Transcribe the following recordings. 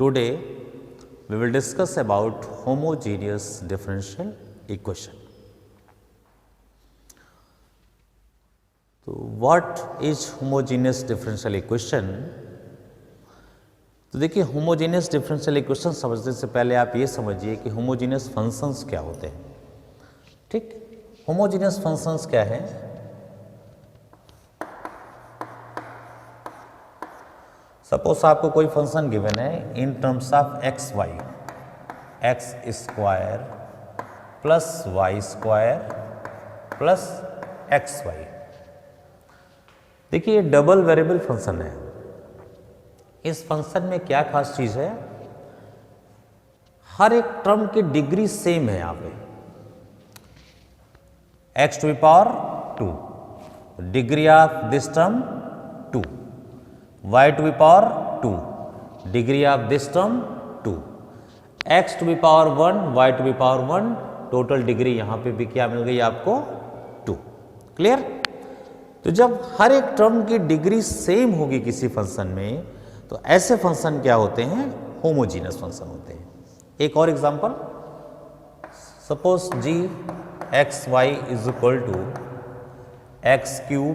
Today we will discuss about homogeneous differential equation. तो what is homogeneous differential equation? तो देखिए homogeneous differential equation समझने से पहले आप ये समझिए कि होमोजेनियस फंक्शंस क्या होते हैं। ठीक, होमोजेनियस फंक्शंस क्या है? सपोज आपको कोई फंक्शन गिवन है in terms of X Y, X square plus Y square plus x Y. देखिए ये डबल वेरिएबल फंक्शन है। इस फंक्शन में क्या खास चीज है, हर एक टर्म की डिग्री सेम है। यहां पे x to the power 2, degree of this term 2, y to the power 2, degree of this term 2, x to the power 1, y to the power 1, total degree यहां पे भी क्या मिल गई आपको 2। क्लियर? तो जब हर एक टर्म की डिग्री सेम होगी किसी फंक्शन में, तो ऐसे फंक्शन क्या होते हैं? होमोजीनियस फंक्शन होते हैं। एक और example, suppose g x y is equal to x cube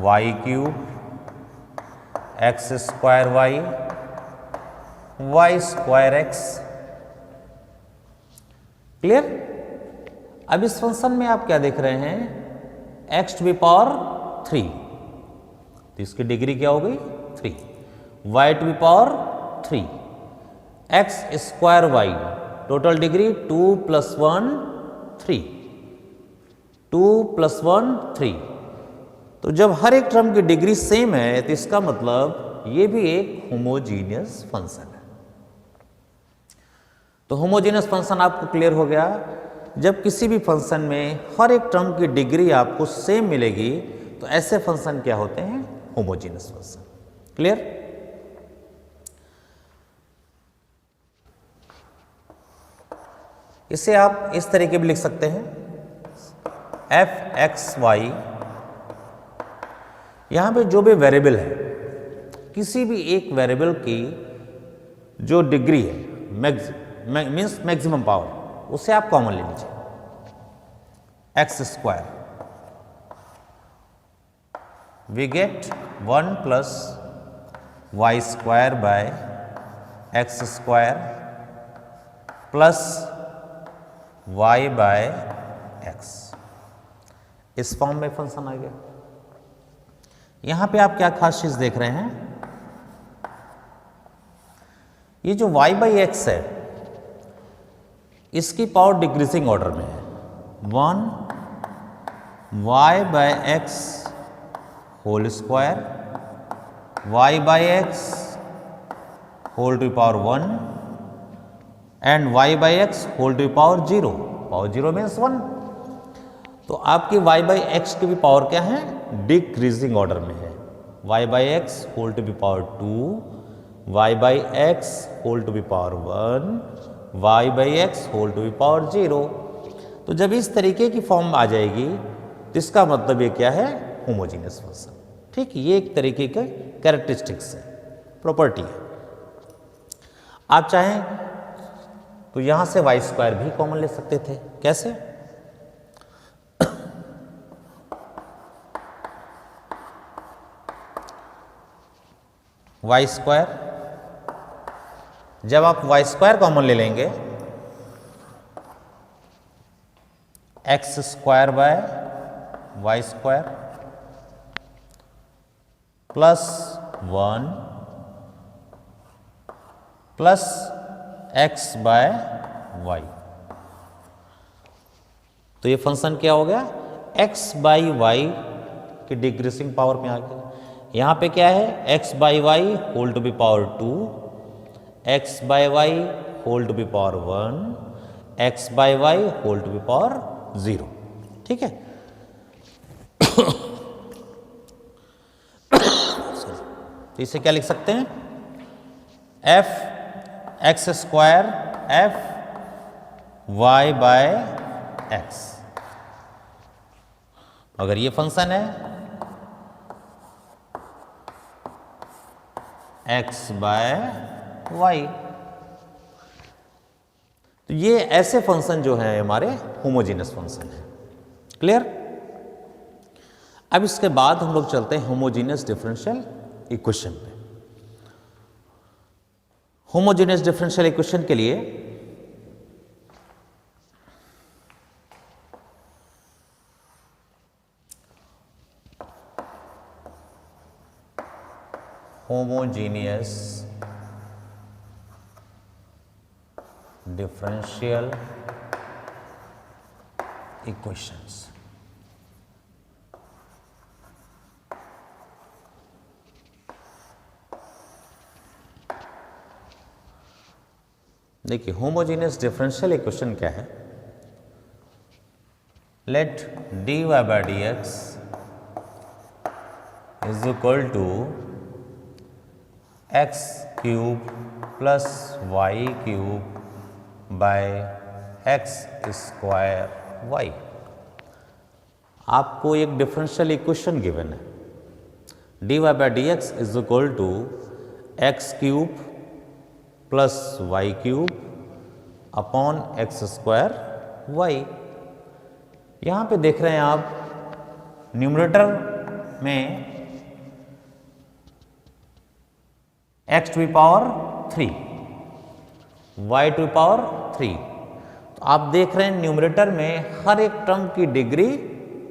y cube x square y y square x. Clear? अब इस फंक्शन में आप क्या देख रहे हैं, एक्स टू द पावर 3, तो इसकी डिग्री क्या हो गई 3, y to the power 3, x square y, total degree 2 + 1 3, 2 + 1 3। तो जब हर एक टर्म की डिग्री सेम है तो इसका मतलब ये भी एक होमोजीनियस फंक्शन है। तो होमोजीनियस फंक्शन आपको क्लियर हो गया। जब किसी भी फंक्शन में हर एक टर्म की डिग्री आपको सेम मिलेगी तो ऐसे फंक्शन क्या होते हैं? Homogeneous function. क्लियर? इसे आप इस तरीके भी लिख सकते हैं, एफ एक्स वाई। यहां पे जो भी वेरिएबल है, किसी भी एक वेरिएबल की जो डिग्री है मीन्स मैक्सिमम पावर, उसे आप कॉमन ले लीजिए, x square, we get 1 + y square by x square plus y by x. इस फॉर्म में फंक्शन आ गया। यहां पे आप क्या खास चीज देख रहे हैं, ये जो y बाई एक्स है इसकी पावर डिक्रीजिंग ऑर्डर में है। 1 y by x whole square, y by x whole to power 1 and y by x whole to power 0। Power 0 means 1। तो आपकी y बाई एक्स की भी पावर क्या है? डिक्रीजिंग ऑर्डर में है। y by x whole to power 2, y by x whole to power 1, y by x whole to power 0। तो जब इस तरीके की फॉर्म आ जाएगी तो इसका मतलब ये क्या है? Homogeneous function. ठीक, ये एक तरीके का कैरेक्टरिस्टिक्स है, प्रॉपर्टी है। आप चाहें तो यहां से वाई स्क्वायर भी कॉमन ले सकते थे। कैसे? वाई स्क्वायर, जब आप वाई स्क्वायर कॉमन ले लेंगे, x square by y square plus 1 plus x by y. तो ये फंक्शन क्या हो गया? एक्स बाई वाई की डिक्रीजिंग पावर में आ गया। यहां पे क्या है? X by y whole to be power 2, x by y whole to be power 1, x by y whole to be power 0। ठीक है? तो इसे क्या लिख सकते हैं? F x square F Y by x. अगर ये फंक्शन है x बाय वाई। तो ये ऐसे फंक्शन जो है हमारे होमोजीनियस फंक्शन है। क्लियर? अब इसके बाद हम लोग चलते हैं होमोजीनियस डिफरेंशियल इक्वेशन पे। होमोजीनियस डिफरेंशियल इक्वेशन के लिए होमोजीनियस डिफरेंशियल इक्वेशंस। देखिए होमोजीनियस डिफरेंशियल इक्वेशन क्या है। Let dy by dx is equal to x cube plus y cube by x square y. आपको एक डिफरेंशियल इक्वेशन गिवन है, dy by dx is equal to x cube plus y cube upon x square y. यहाँ पे देख रहे हैं आप numerator में x to power 3 y to power 3। तो आप देख रहे हैं न्यूमरेटर में हर एक टर्म की डिग्री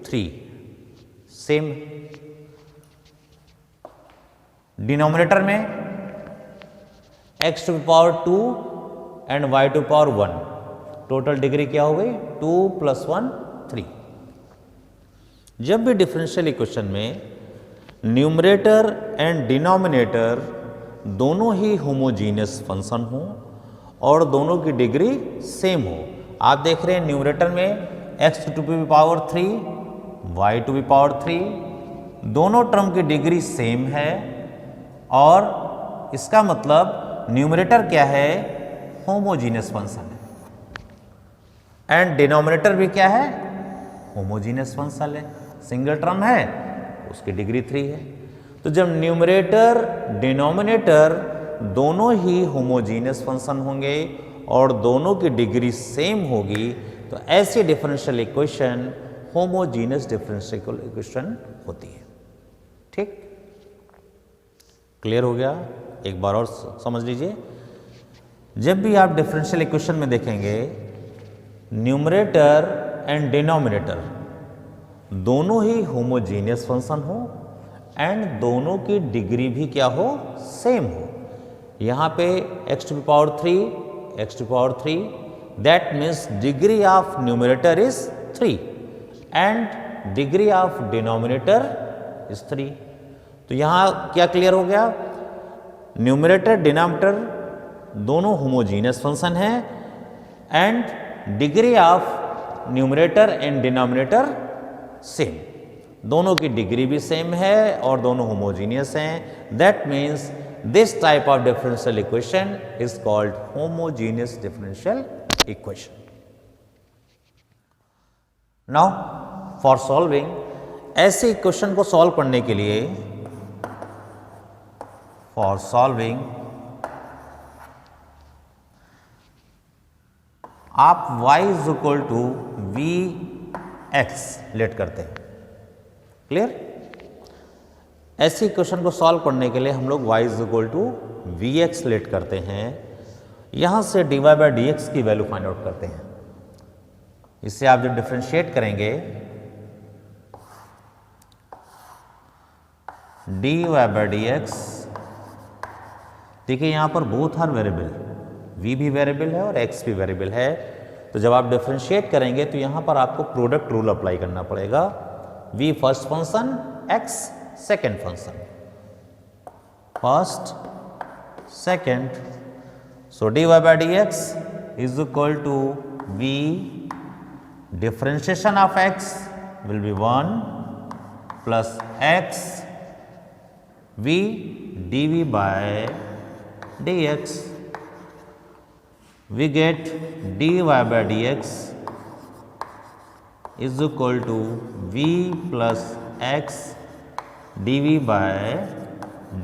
3 सेम। डिनोमिनेटर में x to power 2 and y to power 1, total degree क्या हो गई 2 + 1 3। जब भी डिफरेंशियल इक्वेशन में न्यूमरेटर एंड डिनोमिनेटर दोनों ही होमोजीनियस फंक्शन हो और दोनों की डिग्री सेम हो। आप देख रहे हैं न्यूमरेटर में x to power 3 y to power 3, दोनों टर्म की डिग्री सेम है और इसका मतलब न्यूमरेटर क्या है होमोजीनियस फंक्शन है एंड डिनोमिनेटर भी क्या है होमोजीनियस फंक्शन है। सिंगल टर्म है उसकी डिग्री 3 है। तो जब न्यूमरेटर डिनोमिनेटर दोनों ही होमोजीनियस फंक्शन होंगे और दोनों की डिग्री सेम होगी तो ऐसी differential equation homogeneous differential equation होती है। ठीक, क्लियर हो गया? एक बार और समझ लीजिए। जब भी आप डिफरेंशियल इक्वेशन में देखेंगे न्यूमरेटर एंड डिनोमिनेटर दोनों ही होमोजीनियस फंक्शन हो एंड दोनों की डिग्री भी क्या हो सेम हो। यहाँ पे x to power 3 that means degree of numerator is 3 and degree of denominator is 3। तो यहाँ क्या क्लियर हो गया? न्यूमरेटर डिनोमिनेटर दोनों होमोजीनियस फंक्शन हैं and degree of numerator and denominator same, दोनों की डिग्री भी सेम है और दोनों होमोजीनियस हैं। That means this type of differential equation is called homogeneous differential equation. Now for solving, ऐसे इक्वेशन को सॉल्व करने के लिए फॉर सॉल्विंग आप y is equal to v x let करते हैं। क्लियर? ऐसी इक्वेशन को सॉल्व करने के लिए हम लोग y is equal to v x let करते हैं। यहां से dy बाय dx की वैल्यू फाइंड आउट करते हैं। इससे आप जब डिफरेंशिएट करेंगे dy बाय dx, देखिए यहां पर बोथ आर वेरिएबल, v भी वेरिएबल है और x भी वेरिएबल है। तो जब आप डिफरेंशिएट करेंगे तो यहां पर आपको प्रोडक्ट रूल अप्लाई करना पड़ेगा। v first function, x second function, first second. So dy by dx is equal to v differentiation of x will be 1 plus x v dv by dx। we get dy by dx is equal to v plus x dv by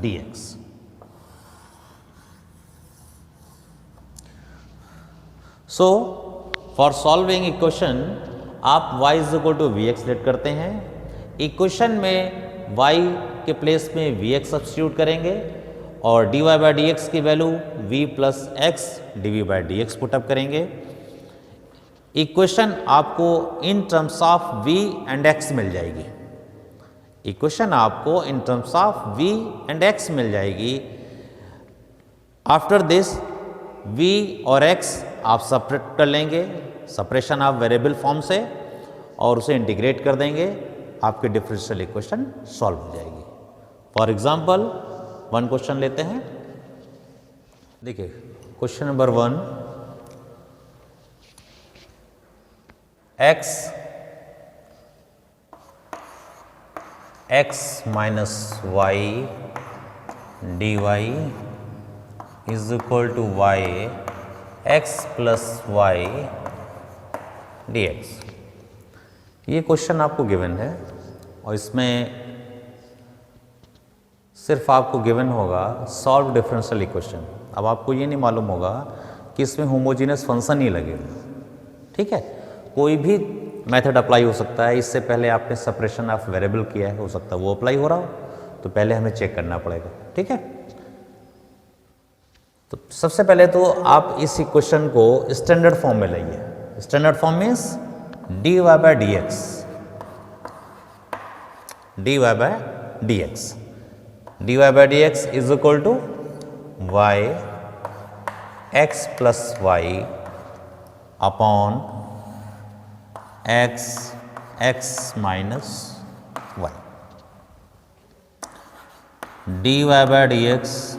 dx। So for solving equation आप y is equal to v x let करते हैं। Equation में y के place में v x substitute करेंगे और dy by d x की value v plus x D by d x put up करेंगे। इक्वेशन आपको इन terms of v and x मिल जाएगी। इक्वेशन आपको इन terms of v and x मिल जाएगी। आफ्टर दिस v और x आप सेपरेट कर लेंगे, सेपरेशन ऑफ वेरिएबल फॉर्म से, और उसे इंटीग्रेट कर देंगे, आपकी डिफरेंशियल इक्वेशन सॉल्व हो जाएगी। फॉर एग्जांपल वन क्वेश्चन लेते हैं। देखिए question number 1, x minus y d y is equal to y x plus y d x. ये क्वेश्चन आपको गिवन है और इसमें सिर्फ आपको गिवन होगा सॉल्व डिफरेंशियल इक्वेशन। अब आपको ये नहीं मालूम होगा कि इसमें होमोजीनियस फंक्शन ही लगेगा। ठीक है, कोई भी मेथड अप्लाई हो सकता है। इससे पहले आपने सेपरेशन ऑफ वेरिएबल किया है, हो सकता है वो अप्लाई हो रहा हो, तो पहले हमें चेक करना पड़ेगा। ठीक है, तो सबसे पहले तो आप इस इक्वेशन को स्टैंडर्ड फॉर्म में लाइए। Standard form means d y by d x, d y by d x, d y by d x is equal to y x plus y upon x x minus y. D y by d x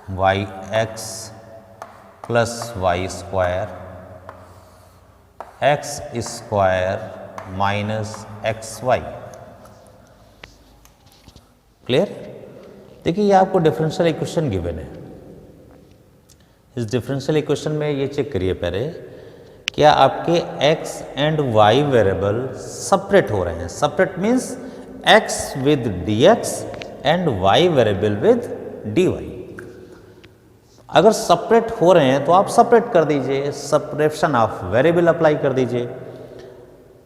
Y x plus Y square x square minus x y. Clear? देखिए ये आपको differential equation given है। इस differential equation में ये check करिए पहले, क्या आपके x and y variable separate हो रहे हैं। Separate means x with dx and y variable with dy। अगर सेपरेट हो रहे हैं तो आप सेपरेट कर दीजिए, सेपरेशन ऑफ वेरिएबल अप्लाई कर दीजिए।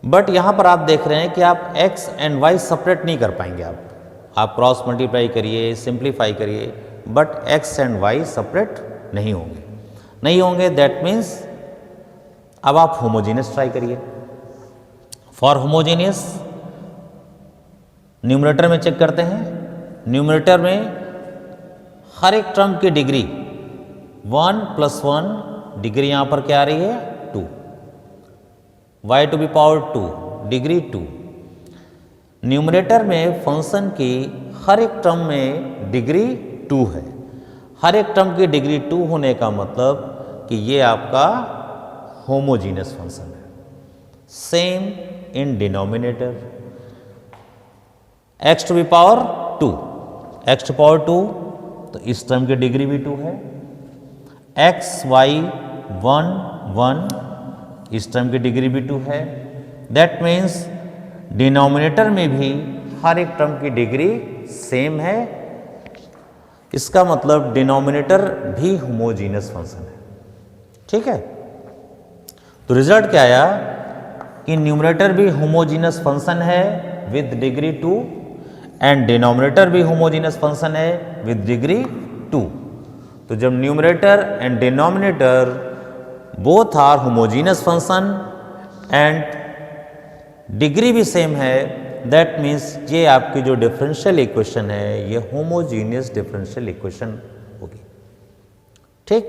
बट यहां पर आप देख रहे हैं कि आप x एंड y सेपरेट नहीं कर पाएंगे। आप क्रॉस मल्टीप्लाई करिए, सिंप्लीफाई करिए, but x and y separate नहीं होंगे। दैट मीन्स अब आप होमोजीनियस ट्राई करिए। फॉर होमोजीनियस न्यूमरेटर में चेक करते हैं। न्यूमरेटर में हर एक टर्म की डिग्री 1 + 1, डिग्री यहां पर क्या आ रही है 2, y to be power 2, degree 2। Numerator में फंक्शन की हर एक टर्म में डिग्री 2 है। हर एक टर्म की डिग्री 2 होने का मतलब कि ये आपका होमोजीनियस फंक्शन है। Same in denominator, x to be power 2, x to power 2, तो इस टर्म की डिग्री भी 2 है। x y 1 1, इस टर्म की डिग्री भी 2 है। दैट मीन्स डिनोमिनेटर में भी हर एक टर्म की डिग्री सेम है। इसका मतलब डिनोमिनेटर भी होमोजीनियस फंक्शन है। ठीक है, तो रिजल्ट क्या आया कि न्यूमरेटर भी होमोजीनियस फंक्शन है विद डिग्री 2 एंड डिनोमिनेटर भी होमोजीनियस फंक्शन है विद डिग्री 2। तो जब numerator and denominator both are homogeneous function and degree भी सेम है, दैट मीन्स ये आपकी जो डिफरेंशियल इक्वेशन है ये होमोजीनियस डिफरेंशियल इक्वेशन होगी। ठीक,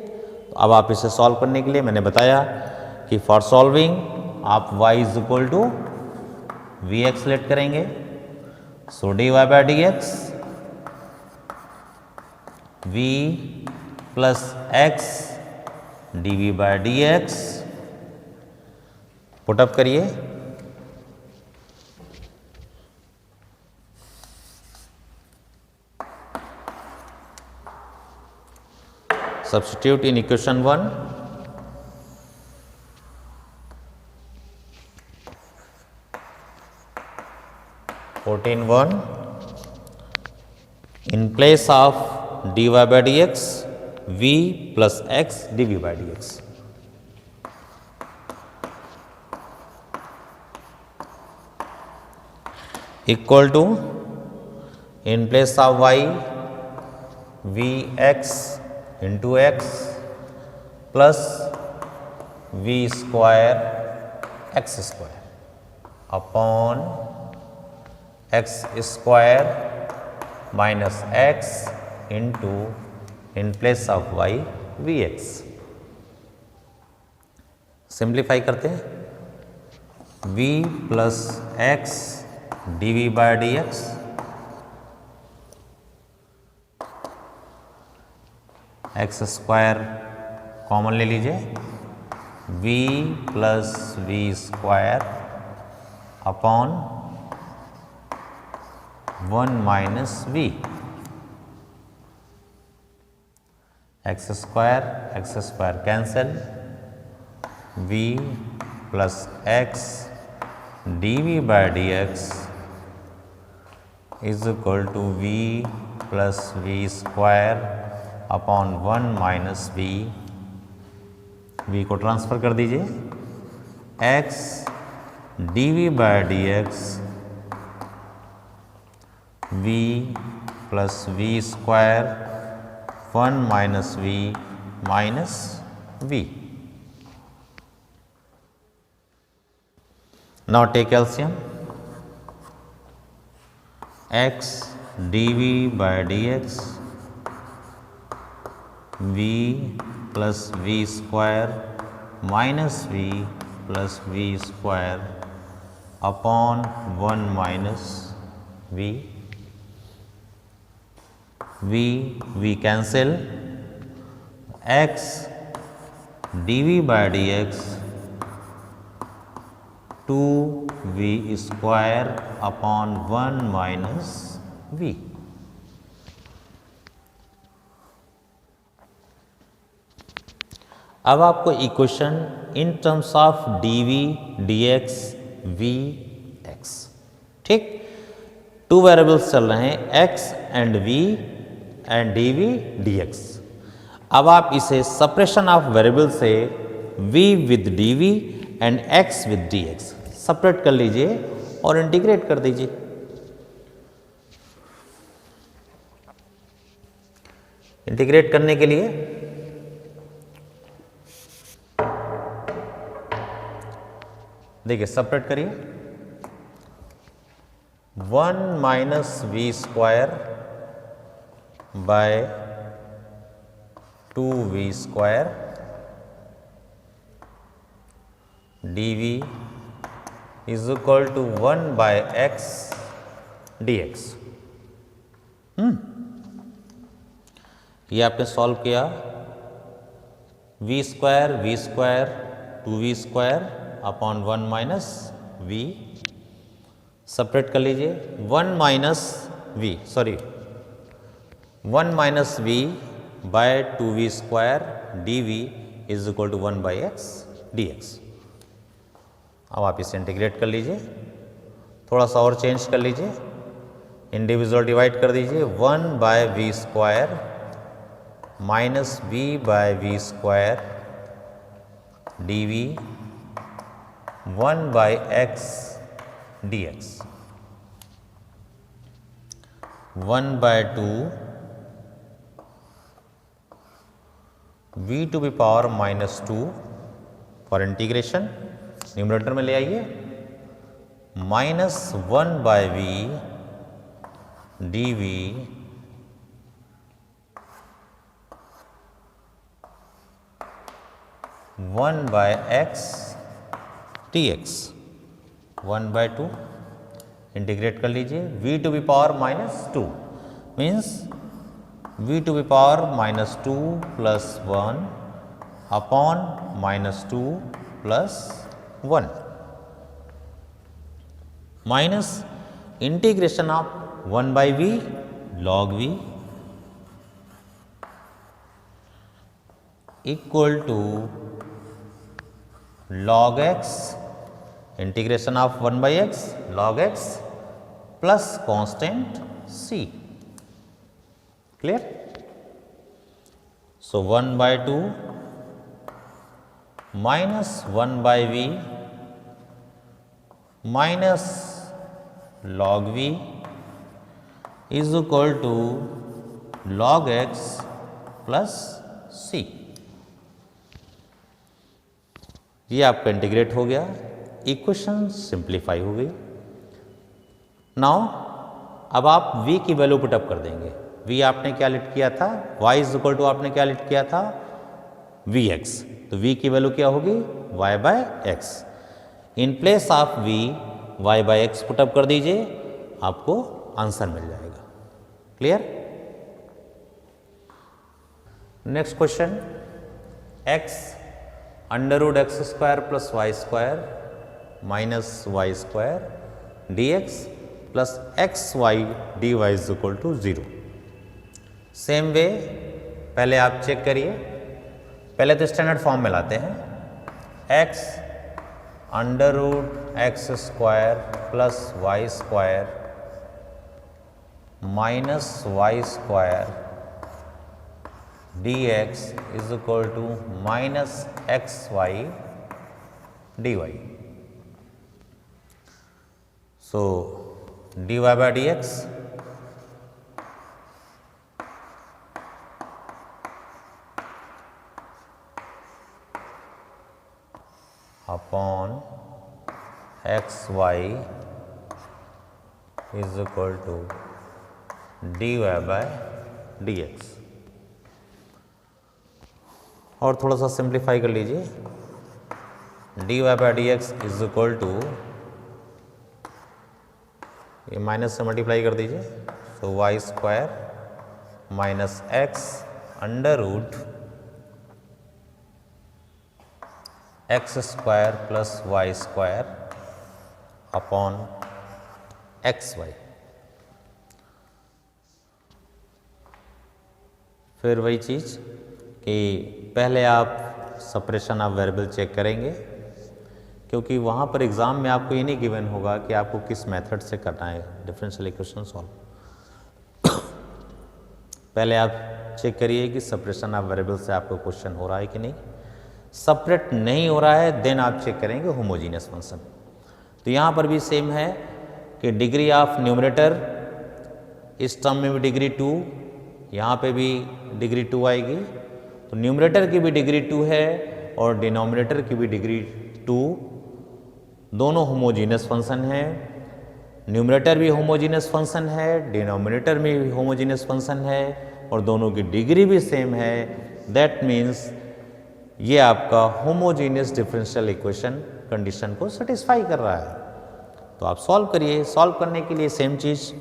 तो अब आप इसे सॉल्व करने के लिए मैंने बताया कि फॉर सॉल्विंग आप y is equal to v x let करेंगे। So d y by d x v plus x d v by d x put up करिए। Substitute in equation 1, in place of dy by dx v plus x dv by dx। Equal to in place of y vx into x plus v square x square upon x square minus x into in place of y vx। Simplify करते हैं v plus x dv by dx x square common ले लीजिए v plus v square upon 1 minus v x square cancel v plus x dv by dx is equal to v plus v square upon 1 minus v को transfer कर दीजिए x dv by dx v plus v square 1 minus v। Now take LCM x dv by dx v plus v square minus v plus v square upon 1 minus v cancel x dv by dx 2v square upon 1 minus v। अब आपको equation in terms of dv dx vx, ठीक, two variables चल रहे हैं x एंड v and dv dx। अब आप इसे सेपरेशन ऑफ वेरिएबल से v with dv and x with dx separate कर लीजिए और इंटीग्रेट कर दीजिए। इंटीग्रेट करने के लिए देखिए सेपरेट करिए 1 minus v square by 2v square dv is equal to 1 by x dx। ये आपने सॉल्व किया v square 2v square upon 1 minus v separate कर लीजिए 1 minus v by 2v square dv is equal to 1 by x dx। अब आप इसे integrate कर लीजिए, थोड़ा सा और चेंज कर लीजिए, इंडिविजुअल डिवाइड कर दीजिए 1 by v square minus v by v square dv 1 by x dx 1 by 2 v to be power minus 2 for integration numerator में ले आइए minus 1 by v dv 1 by x dx 1 by 2 integrate कर लीजिए v to be power minus 2 means v to be power minus 2 plus 1 upon minus 2 plus 1 minus integration of 1 by v log v equal to log x integration of 1 by x log x plus constant c। Clear? So 1 by 2 minus 1 by v minus log v is equal to log x plus c। ये आपका integrate हो गया, equation simplify हो गई। Now अब आप v की value put up कर देंगे। v आपने क्या लिट किया था, y इज इक्वल टू आपने क्या लिट किया था, vx। तो v की वैल्यू क्या होगी, y by x. In place of v y by x put up कर दीजिए, आपको आंसर मिल जाएगा। Clear. Next question, x under root x square plus Y square minus y square d x plus x y d y is equal to 0। Same way पहले आप check करिए, पहले तो स्टैंडर्ड फॉर्म में लाते हैं, x under root x square plus Y square minus y square dx is equal to minus xy dy. So dy by dx upon xy is equal to dy by dx। और थोड़ा सा simplify कर लीजिए, d y by d x is equal to, ये minus से multiply कर दीजिए, तो y square minus x under root x square plus Y square upon x y. फिर वही चीज़ कि पहले आप सप्रेशन ऑफ वेरिएबल चेक करेंगे, क्योंकि वहाँ पर एग्ज़ाम में आपको ये नहीं गिवन होगा कि आपको किस मेथड से करना है डिफरेंशियल इक्वेशन सॉल्व। पहले आप चेक करिए कि सप्रेशन ऑफ वेरिएबल से आपको क्वेश्चन हो रहा है कि नहीं। सेपरेट नहीं हो रहा है देन आप चेक करेंगे होमोजीनियस फंक्शन। तो यहाँ पर भी सेम है कि डिग्री ऑफ न्यूमरेटर, इस टर्म में भी डिग्री 2, यहाँ पे भी डिग्री 2 आएगी। तो न्यूमरेटर की भी डिग्री 2 है और डिनोमिनेटर की भी डिग्री 2, दोनों होमोजीनियस फंक्शन है। न्यूमरेटर भी होमोजीनियस फंक्शन है, डिनोमिनेटर में भी होमोजीनियस फंक्शन है और दोनों की डिग्री भी सेम है। दैट मीन्स ये आपका होमोजीनियस डिफरेंशियल इक्वेशन कंडीशन को सेटिस्फाई कर रहा है। तो आप सॉल्व करिए। सॉल्व करने के लिए सेम चीज़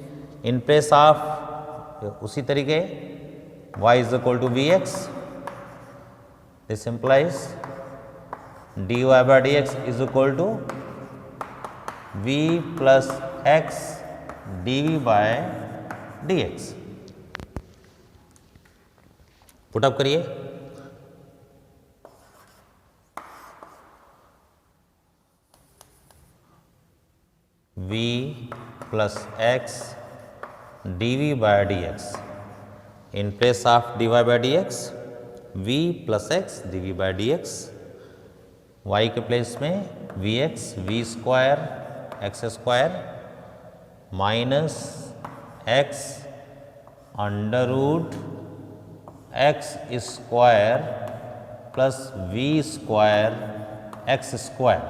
इन प्लेस ऑफ उसी तरीके y is equal to v x, this implies dy by dx is equal to v plus x dv by dx। Put up करिए, v plus x dv by dx in place of dy by dx v plus x d v by d x, y के place में v x v square x square minus x under root x square plus v square x square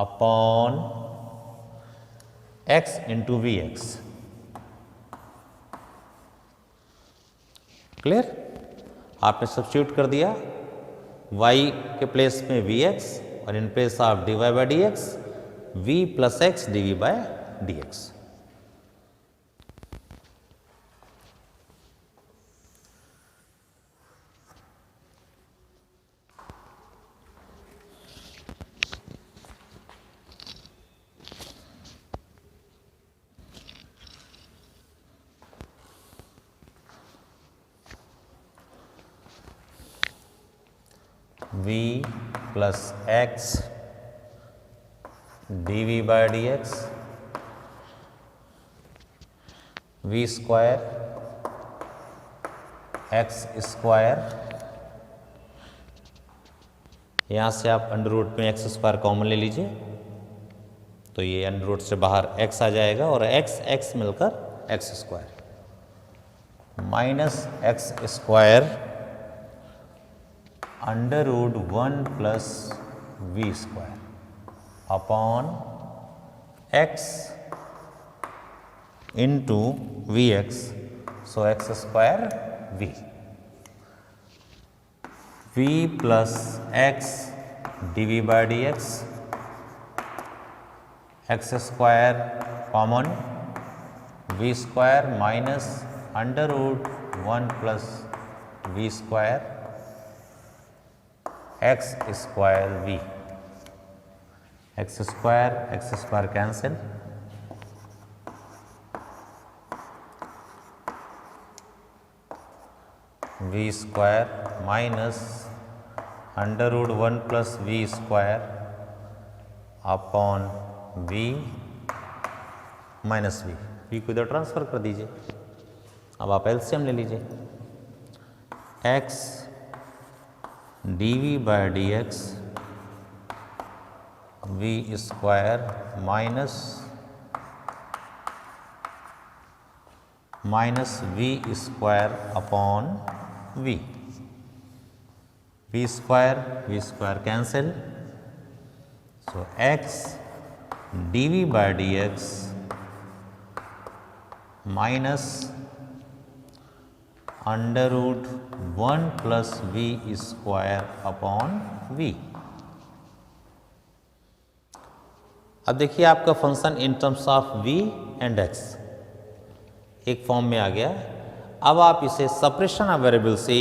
upon x into v x. Clear. आपने substitute कर दिया y के place में v x और in place of d y by d x v plus x d v by d x. v plus x d v by d x v square x square, यहाँ से आप under root में x square common ले लीजिए, तो ये under root से बाहर एक्स आ जाएगा और एक्स एक्स मिलकर x square, minus x square under root 1 plus v square upon x into v x, so x square v, v plus x d v by d x, x square common, v square minus under root 1 plus v square x square v, x square cancel, v square minus under root 1 plus v square upon v minus v को इधर transfer कर दीजिए। अब आप LCM ले लीजिए, x d v by d x v square minus v square upon v square cancel, so x d v by d x minus under root 1 plus v square upon v. अब देखिए आपका function in terms of v and x एक form में आ गया। अब आप इसे सेपरेशन ऑफ वेरिएबल से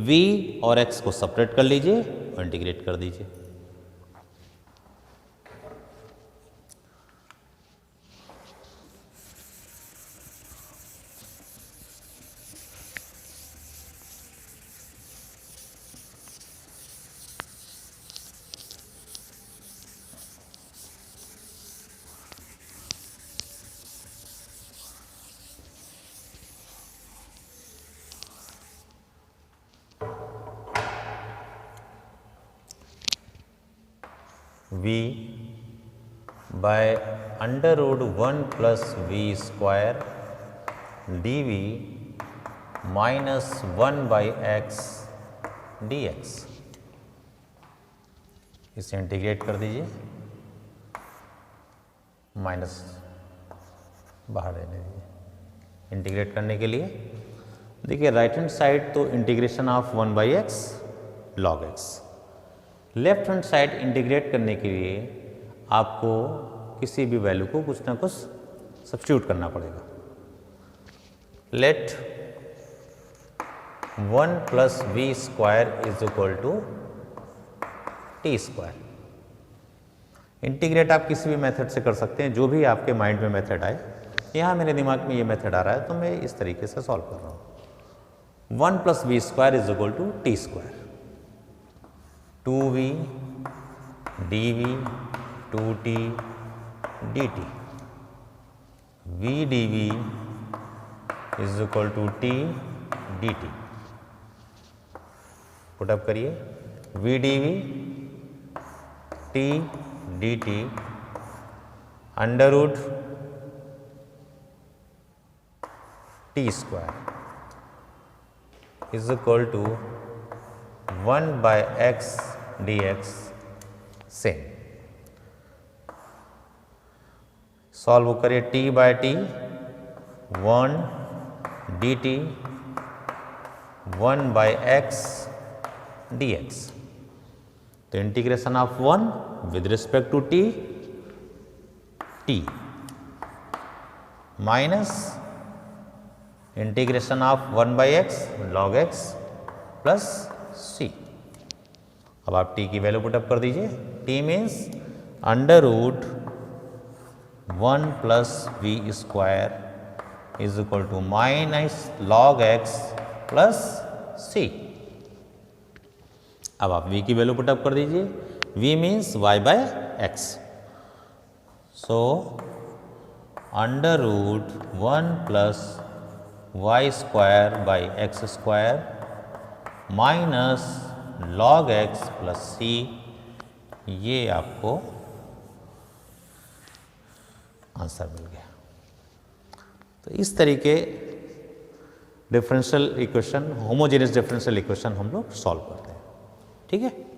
v और x को सेपरेट कर लीजिए और इंटीग्रेट कर दीजिए। v by under root 1 plus v square dv minus 1 by x dx, इसे इंटीग्रेट कर दीजिए, माइनस बाहर रहने दीजिए। इंटीग्रेट करने के लिए देखिए राइट हैंड साइड तो integration of 1 by x log x, left hand side integrate करने के लिए आपको किसी भी वैल्यू को कुछ ना कुछ सब्स्टिट्यूट करना पड़ेगा। Let 1 plus v square is equal to t square. Integrate आप किसी भी मेथड से कर सकते हैं, जो भी आपके माइंड में मेथड आए। यहाँ मेरे दिमाग में ये मेथड आ रहा है तो मैं इस तरीके से सॉल्व कर रहा हूँ। 1 plus v square is equal to t square, 2v dv 2t dt, v dv is equal to t dt। Put up करिए, v dv t dt under root t square is equal to 1 by x dx same. Solve करिए, t by t 1 dt 1 by x dx, तो integration of 1 with respect to t t minus integration of 1 by x log x plus c। अब आप t की value put up कर दीजिए, t means under root 1 plus v square is equal to minus log x plus c। अब आप v की value put up कर दीजिए, v means y by x, so under root 1 plus Y square by x square minus log x plus c, ये आपको answer मिल गया। तो इस तरीके differential equation, homogeneous differential equation हम लोग सॉल्व करते हैं। ठीक है।